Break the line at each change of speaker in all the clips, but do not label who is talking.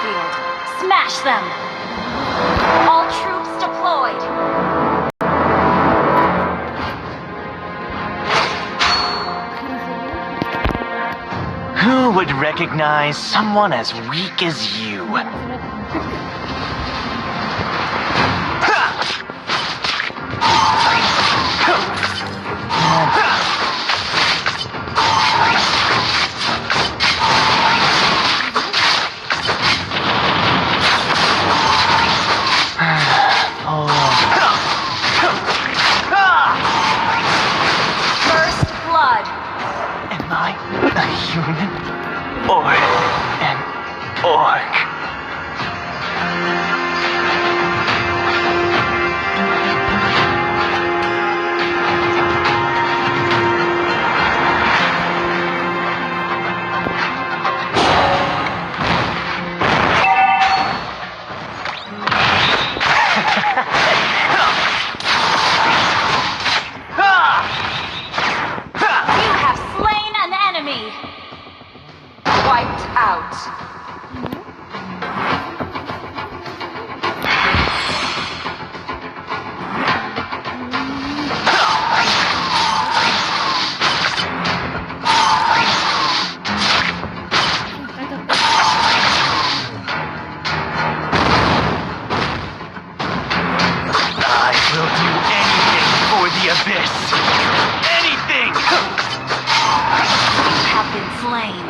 battlefield. Smash them! All troops deployed!
Who would recognize someone as weak as you?
First blood!
Am I a human or an orc?
You have slain an enemy! Wiped out.
I will do anything for the abyss. Anything!
You have been slain.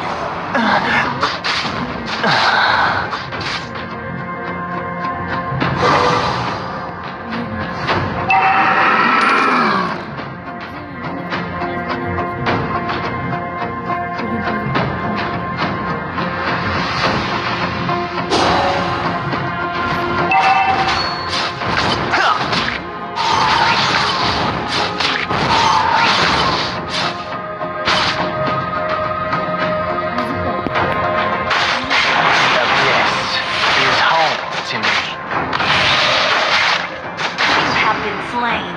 The abyss is home to me.
You have been slain.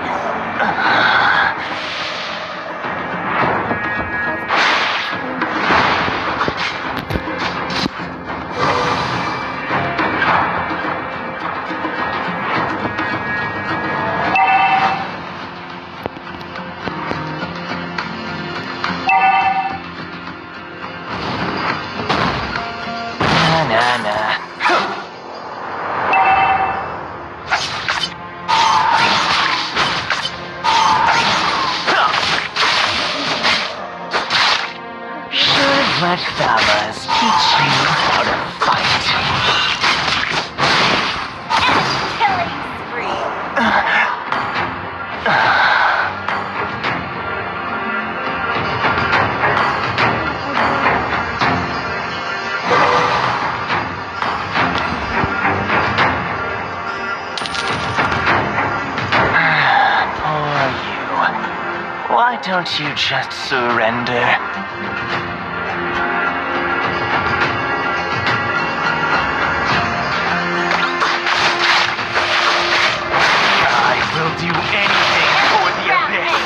Nah. Should've let Thalas teach you how to fight.
Killing spree.
Poor you. Why don't you just surrender? I will do anything for the abyss.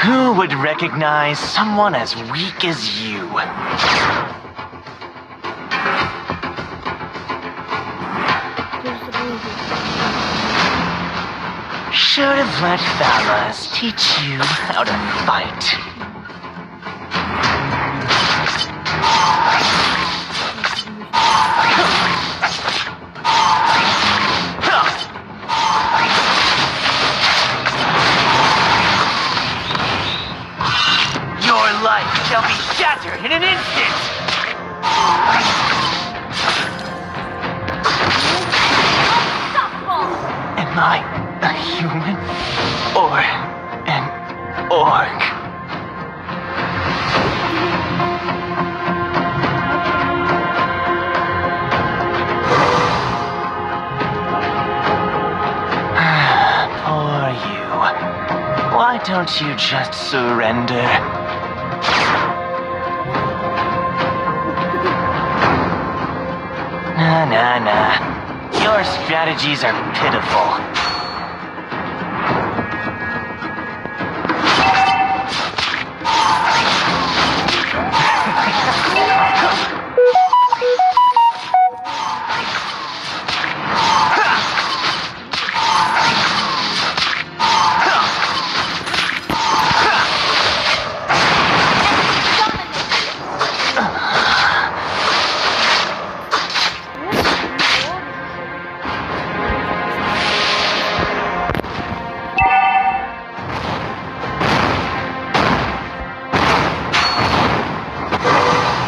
Who would recognize someone as weak as you? Should have let Thalas teach you how to fight. Your life shall be shattered in an instant!
Unstoppable!
Am I a human or an orc? Poor you. Why don't you just surrender? Nah. Your strategies are pitiful.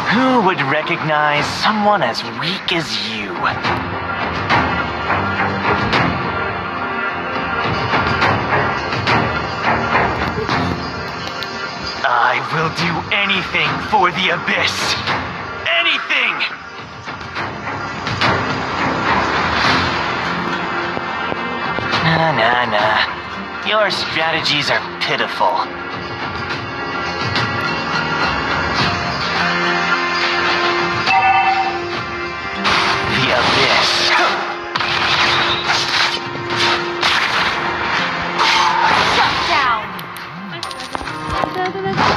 Who would recognize someone as weak as you? I will do anything for the abyss. Anything! Nah. Your strategies are pitiful. The abyss.
Shut down.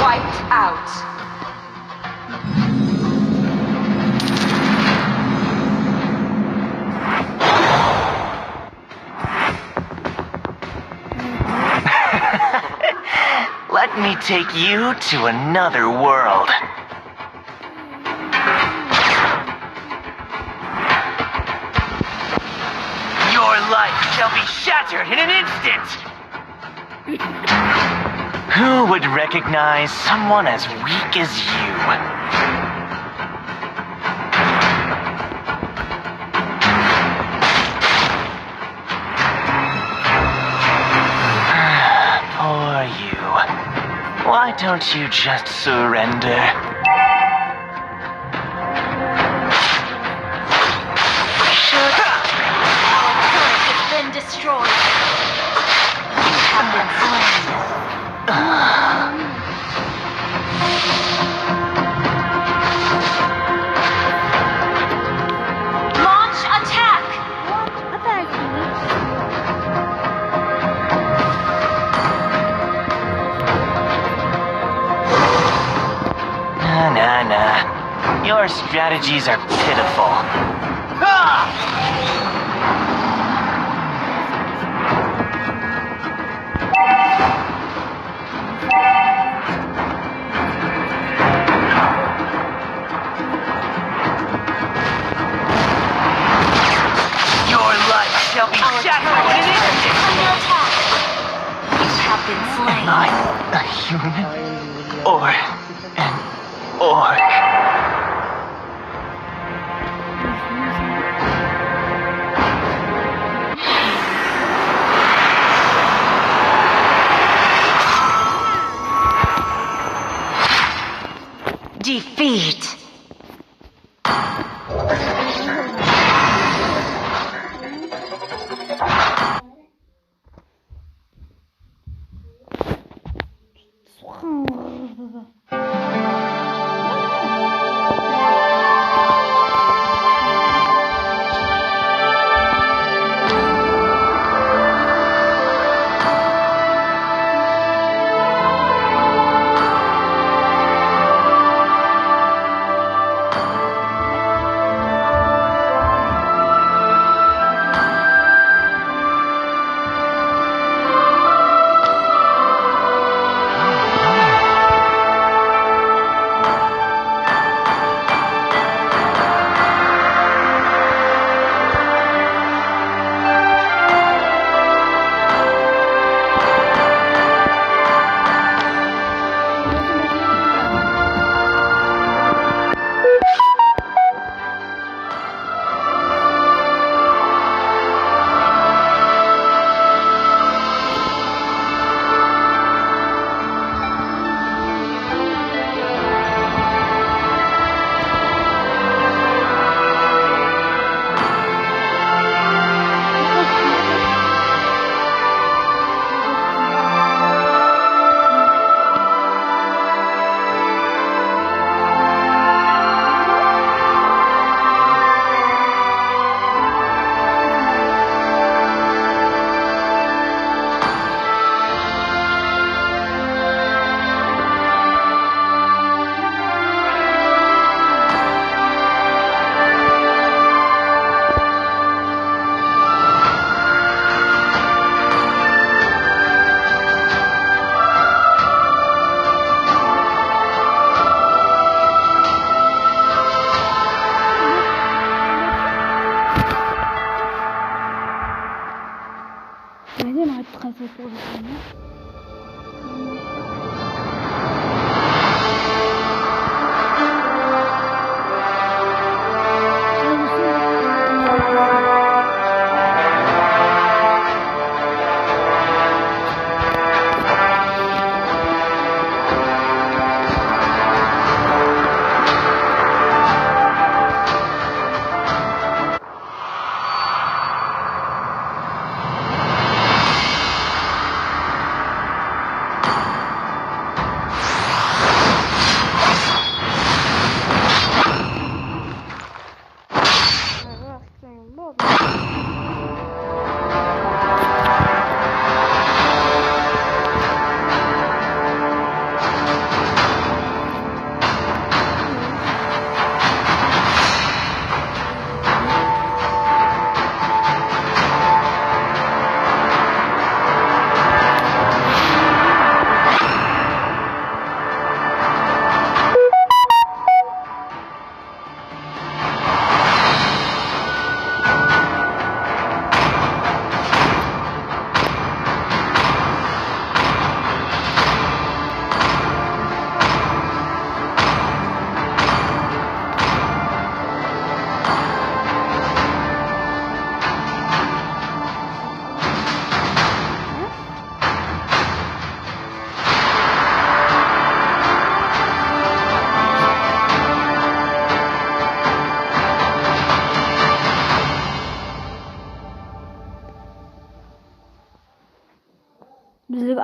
Wiped out.
Let me take you to another world. Your life shall be shattered in an instant! Who would recognize someone as weak as you? Poor you. Why don't you just surrender?
Destroyed. You have been slain. Launch attack!
Nah. Your strategies are pitiful. Ah! Shall be shattered in an instant!
Under attack! You have been slain.
Am I a human? Or an orc?
Defeat!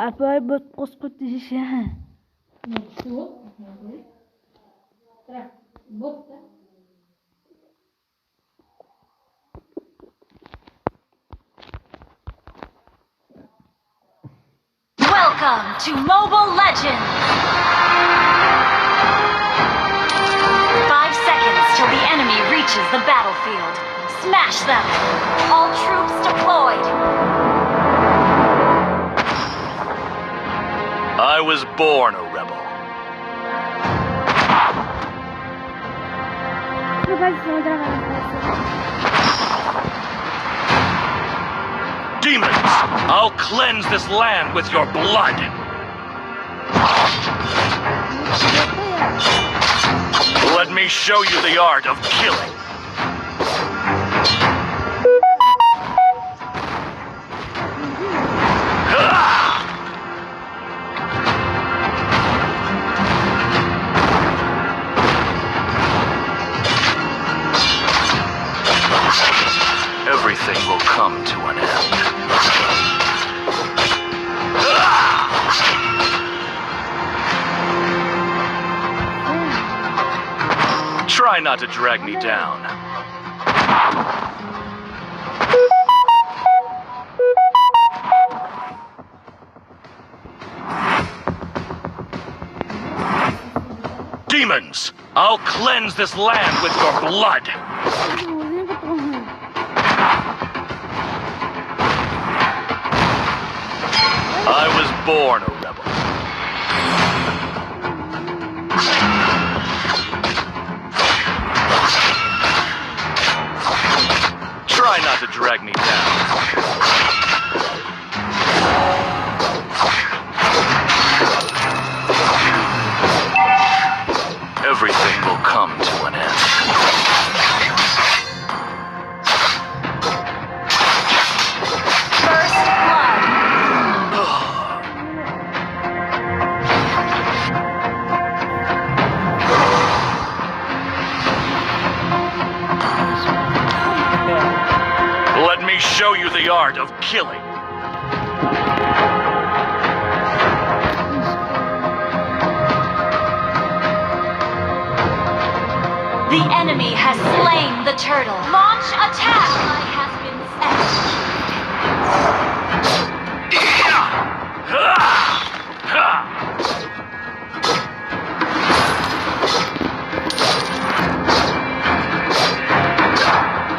Apa buat kos di sini?
Welcome to Mobile Legends! 5 seconds till the enemy reaches the battlefield. Smash them! All troops deployed!
I was born a rebel. Demons, I'll cleanse this land with your blood. Let me show you the art of killing. Everything will come to an end. Try not to drag me down. Demons, I'll cleanse this land with your blood. I was born a rebel. Try not to drag me down. Everything will come to an end.
First blood!
Let me show you the art of killing.
The enemy has slain the turtle. Launch attack! I has been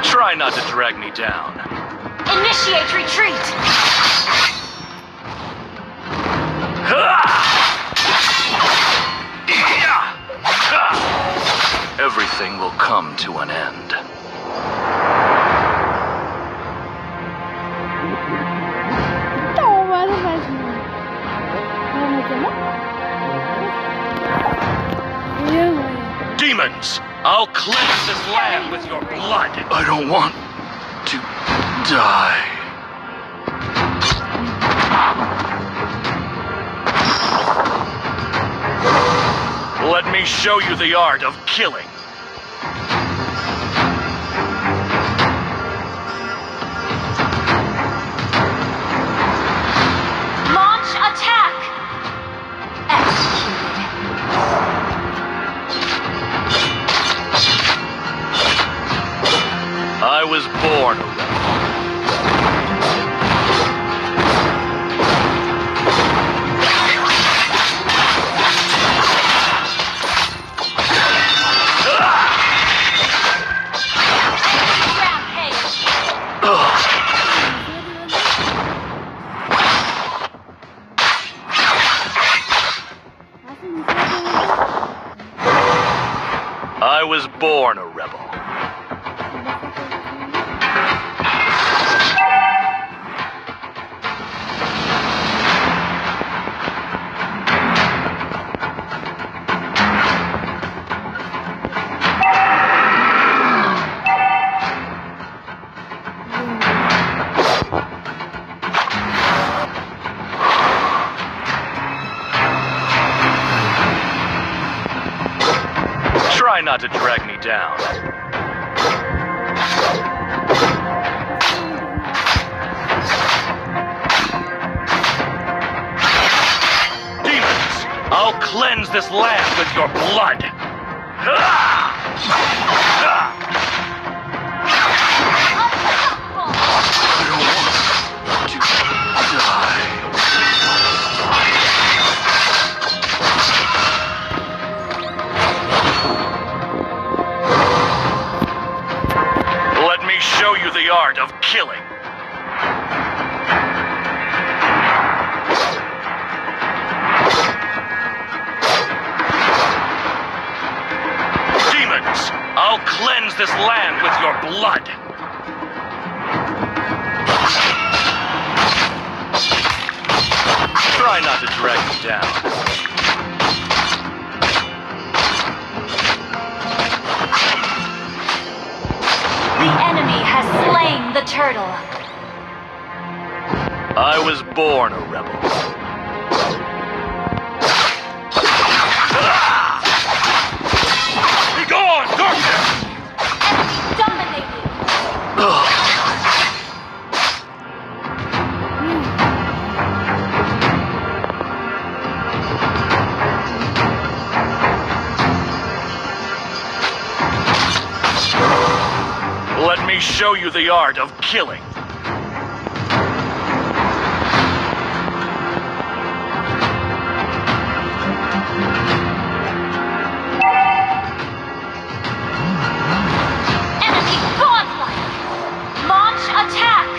Try not to drag me down.
Initiate retreat!
Everything will come to an end. Demons, I'll cleanse this land with your blood. I don't want to die. Let me show you the art of killing.
Launch attack! Executed.
I was born a rebel. I was born a rebel. Try not to drag me down. I'll cleanse this land with your blood. Let me show you the art of killing. Demons, I'll cleanse this land with your blood. Try not to drag me down.
The enemy has slain the turtle.
I was born a rebel. Be gone, darkness!
Dominated.
Let me show you the art of killing.
Enemy godlike. Launch attack.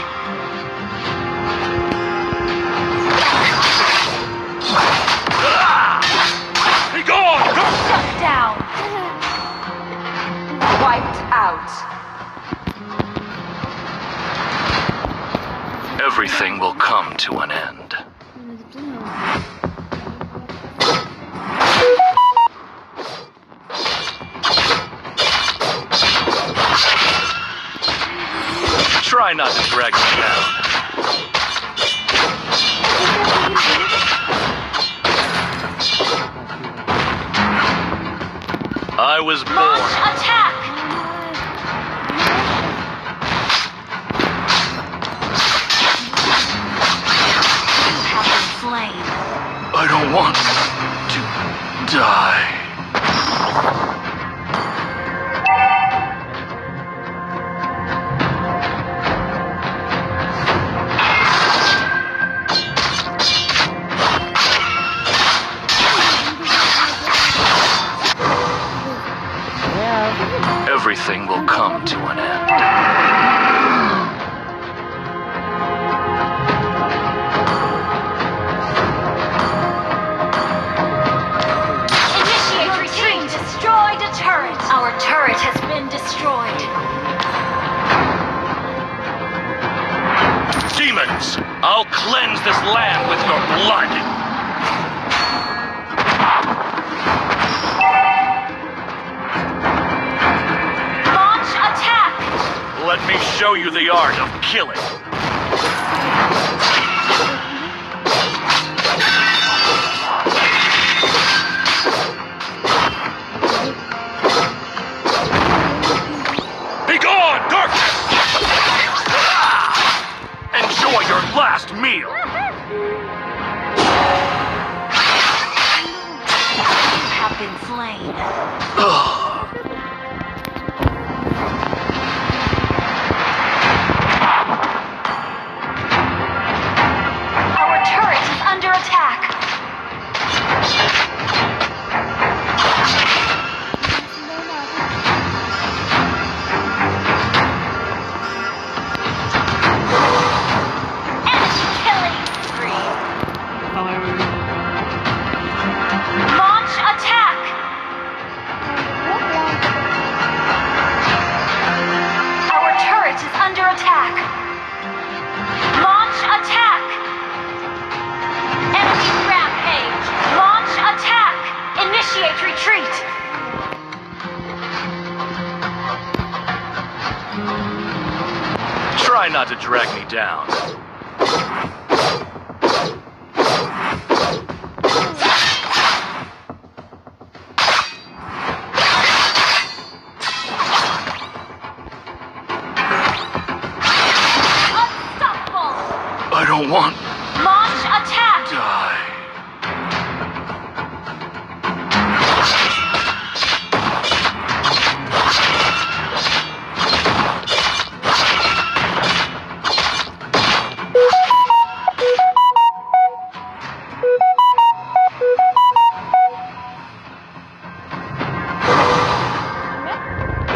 Be gone, darkness!
Shut down. Wiped out.
Everything will come to an end. Try not to drag me down. I was born.
Launch attack. You have been slain.
I don't want to die. Everything will come to an end.
Initiate retreat. Destroyed a turret. Our turret has been destroyed.
Demons, I'll cleanse this land with your blood.
Launch attack.
Let me show you the art of killing. Be gone, darkness! Enjoy your last meal.
You have been slain. Our turret is under attack. Enemy killing spree. Launch attack. Our turret is under attack. Launch attack. Enemy rampage. Launch attack. Initiate retreat.
Try not to drag me down.
Unstoppable.
I don't want
Launch attack.
to die.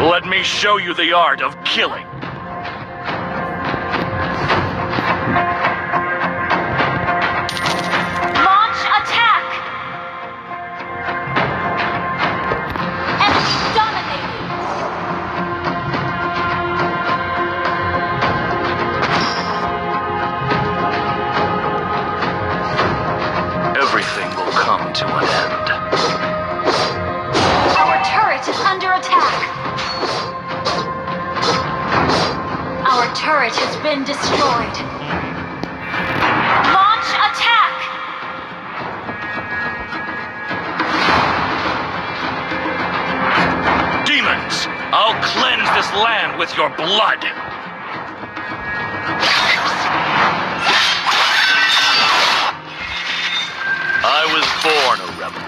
Let me show you the art of killing.
Launch attack! Enemy dominated!
Everything will come to an end.
Our turret is under attack! Our turret has been destroyed. Launch attack!
Demons, I'll cleanse this land with your blood. I was born a rebel.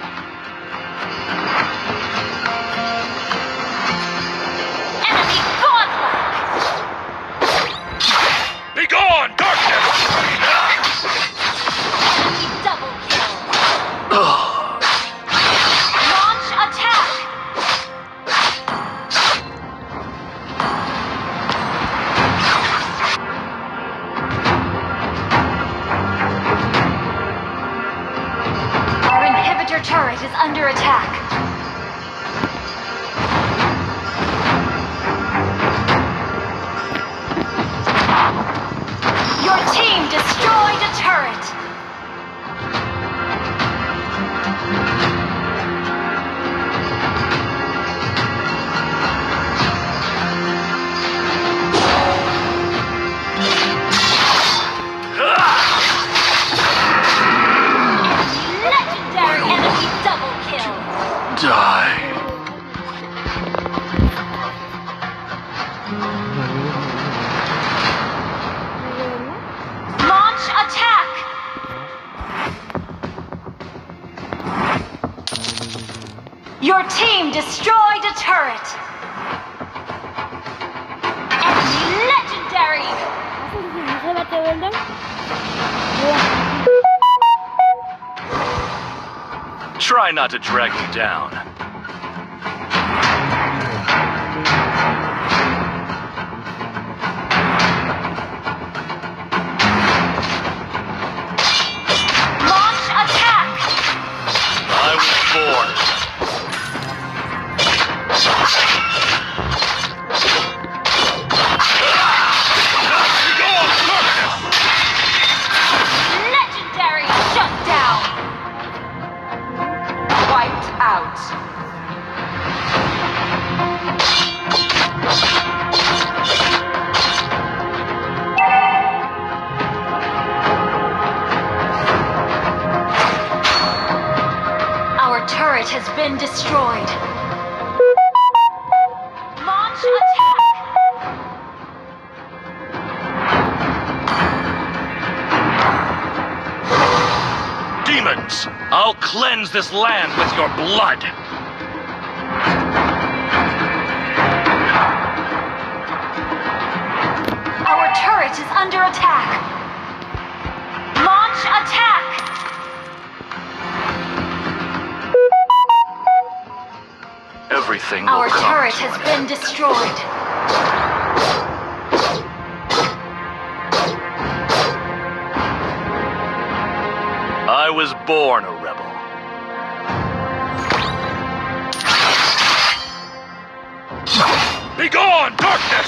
Enemy godlike!
Begone, darkness!
Enemy double kill! Launch attack! Our inhibitor turret is under attack. Your team destroyed a turret! Legendary enemy double kill!
Die.
Launch attack! Your team destroyed a turret! Enemy legendary!
Nasıl öldüm?
Try not to drag me down.
Launch attack!
I was born. Begone, darkness!
Legendary shutdown! Wiped out. Our turret has been destroyed. Launch attack!
Demons, I'll cleanse this land with your blood.
Our turret is under attack. Launch attack!
Everything will
Our
come
turret
to
has
an
been
end.
destroyed.
I was born a rebel. Begone, darkness!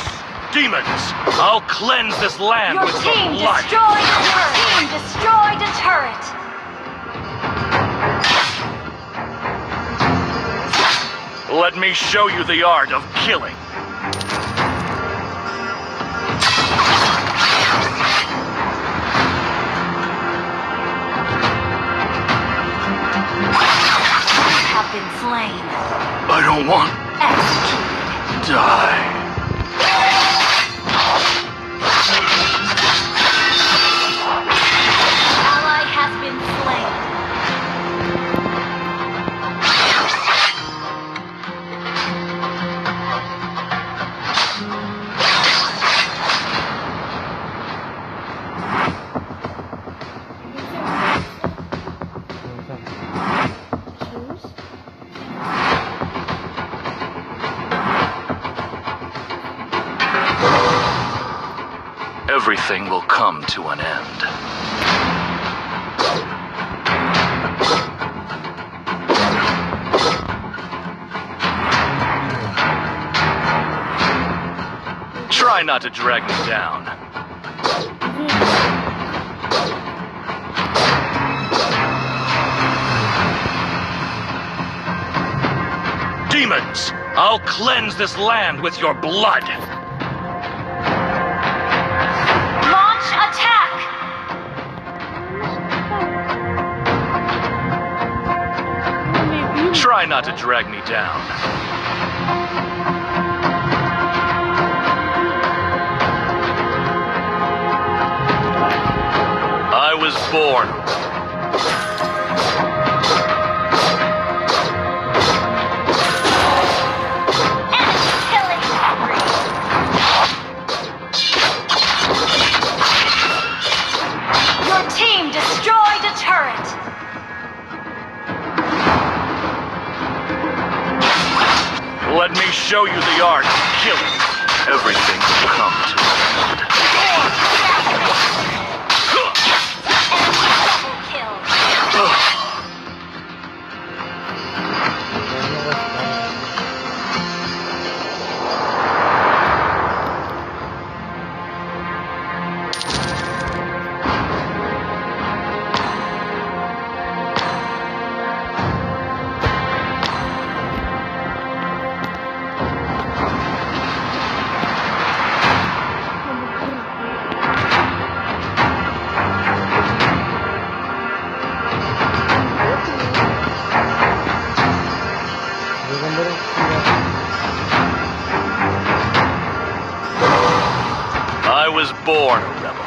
Demons, I'll cleanse this land
Your
with
team
your blood.
destroyed a turret. Your team destroyed a turret.
Let me show you the art of killing.
You have been slain.
I don't want
Executed.
to die.
Ally has been slain.
Everything will come to an end. Try not to drag me down. Demons, I'll cleanse this land with your blood.
Launch attack!
Try not to drag me down. I was born.
Enemy killing spree! Your team destroyed a turret!
Let me show you the art of killing. Everything will come to an end. I was born a rebel.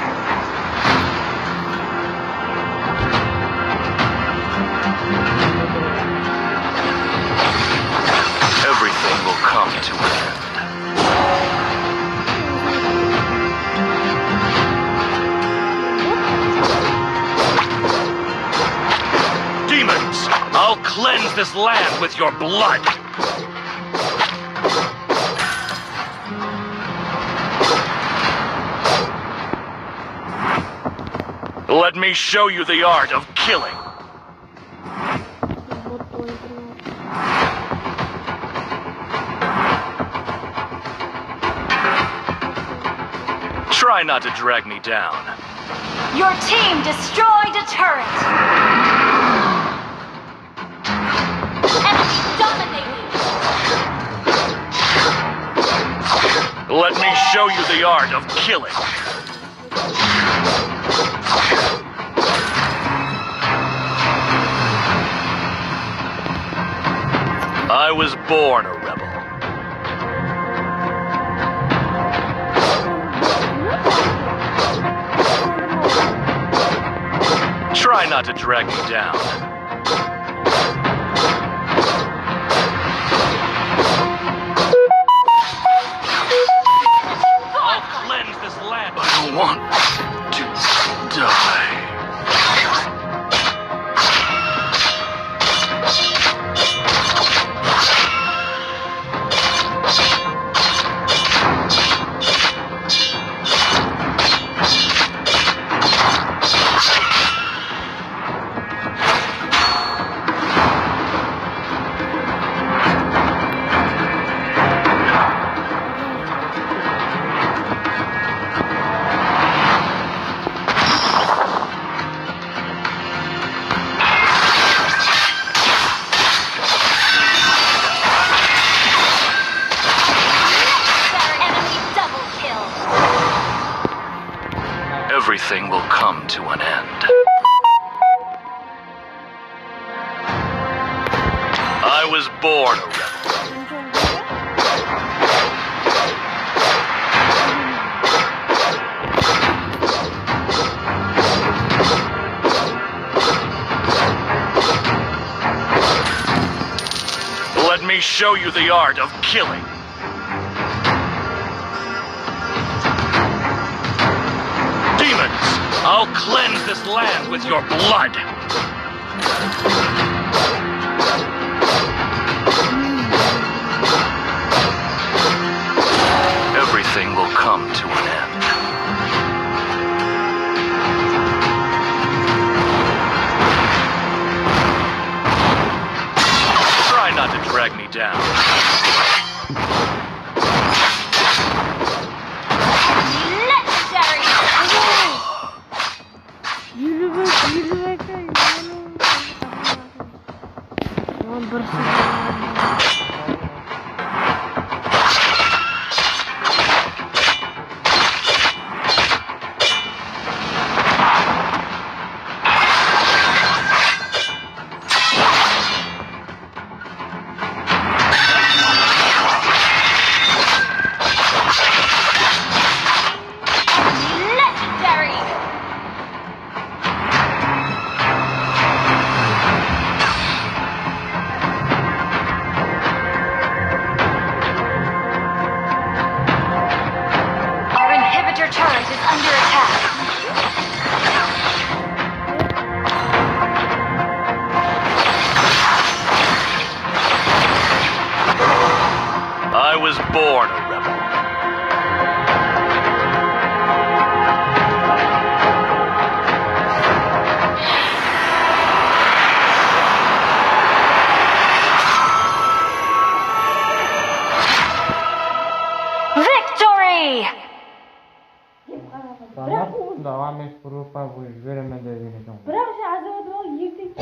Everything will come to an end. Demons, I'll cleanse this land with your blood. Let me show you the art of killing. Try not to drag me down.
Your team destroyed a turret! Enemy dominated!
Let me show you the art of killing. I was born a rebel. Try not to drag me down. I'll cleanse this land. I don't want to die. Everything will come to an end. I was born a rebel. Let me show you the art of killing. Demons, I'll cleanse this land with your blood. Everything will come to an end.
Legendary!
Yürümek. Aman burası.
Legendary! Our inhibitor turret is under attack.
I was born a rebel.
Victory!
Devam et grupa bu veremedi vereceğim.
Bırak şu azaltma yırtık.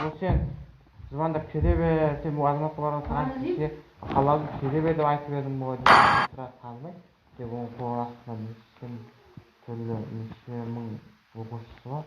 Bu sen zamanda pidebe sen bu azmatların sana kişi halal pidebe de ayıp verdim bu sıra kalmay. Ki bu kovalasından sen türlü işlemin okusu var.